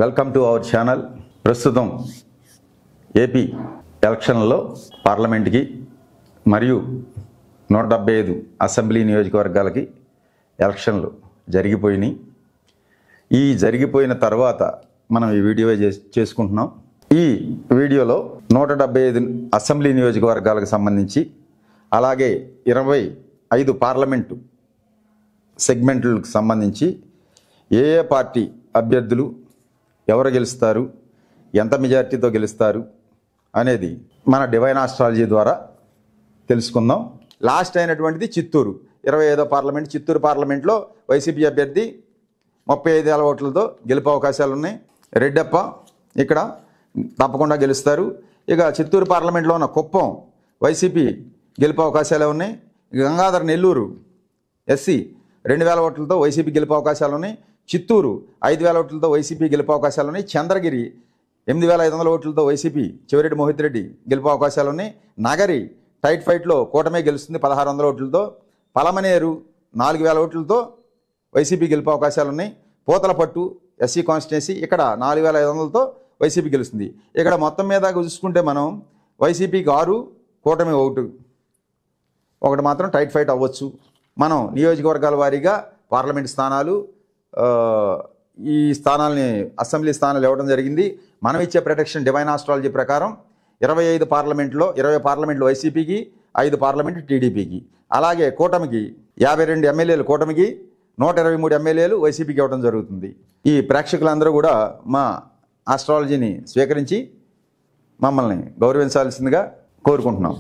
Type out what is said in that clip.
Welcome to our channel. ప్రస్తుతం AP ఎలక్షన్లలో పార్లమెంట్కి మరియు 175 అసెంబ్లీ నియోజకవర్గాలకి ఎలక్షన్లు జరిగిపోయినాయి. ఈ జరిగిపోయిన తర్వాత మనం ఈ వీడియో చేసుకుంటున్నాం. ఈ వీడియోలో 175 అసెంబ్లీ నియోజకవర్గాలకు సంబంధించి అలాగే 25 పార్లమెంటు సెగ్మెంట్లకు సంబంధించి ఏ పార్టీ అభ్యర్థులు ఎవరు గెలుస్తారు, ఎంత మెజార్టీతో గెలుస్తారు అనేది మన డివైన్ ఆస్ట్రాలజీ ద్వారా తెలుసుకుందాం. లాస్ట్ అయినటువంటిది చిత్తూరు 25వ పార్లమెంట్. చిత్తూరు పార్లమెంట్లో వైసీపీ అభ్యర్థి 35,000 ఓట్లతో గెలుపు అవకాశాలు ఉన్నాయి. రెడ్డప్ప ఇక్కడ తప్పకుండా గెలుస్తారు. ఇక చిత్తూరు పార్లమెంట్లో ఉన్న కుప్పం వైసీపీ గెలుపు అవకాశాలే ఉన్నాయి. గంగాధర్ నెల్లూరు ఎస్సీ 2,000 ఓట్లతో వైసీపీ గెలుపు అవకాశాలు ఉన్నాయి. చిత్తూరు 5,000 ఓట్లతో వైసీపీ గెలుపు అవకాశాలు ఉన్నాయి. చంద్రగిరి 8,500 ఓట్లతో వైసీపీ చివరెడ్డి మోహిత్ రెడ్డి గెలుపు అవకాశాలు ఉన్నాయి. నగరి టైట్ ఫైట్లో కూటమే గెలుస్తుంది 1,600 ఓట్లతో. పలమనేరు 4,000 ఓట్లతో వైసీపీ గెలుపు అవకాశాలు ఉన్నాయి. పూతలపట్టు ఎస్సీ కాన్స్టిట్యున్సీ ఇక్కడ 4,500తో వైసీపీ గెలుస్తుంది. ఇక్కడ మొత్తం మీద చూసుకుంటే మనం వైసీపీకి 6, కూటమి 1 మాత్రం టైట్ ఫైట్ అవ్వచ్చు. మనం నియోజకవర్గాల వారీగా పార్లమెంట్ స్థానాలు ఈ స్థానాలని అసెంబ్లీ స్థానాలు ఇవ్వడం జరిగింది. మనం ఇచ్చే ప్రొటెక్షన్ డివైన్ ఆస్ట్రాలజీ ప్రకారం 25 పార్లమెంట్లో 20 పార్లమెంట్లు వైసీపీకి, 5 పార్లమెంటు టీడీపీకి, అలాగే కూటమికి 52 ఎమ్మెల్యేలు కూటమికి, 123 ఎమ్మెల్యేలు వైసీపీకి ఇవ్వడం జరుగుతుంది. ఈ ప్రేక్షకులందరూ కూడా మా ఆస్ట్రాలజీని స్వీకరించి మమ్మల్ని గౌరవించాల్సిందిగా కోరుకుంటున్నాం.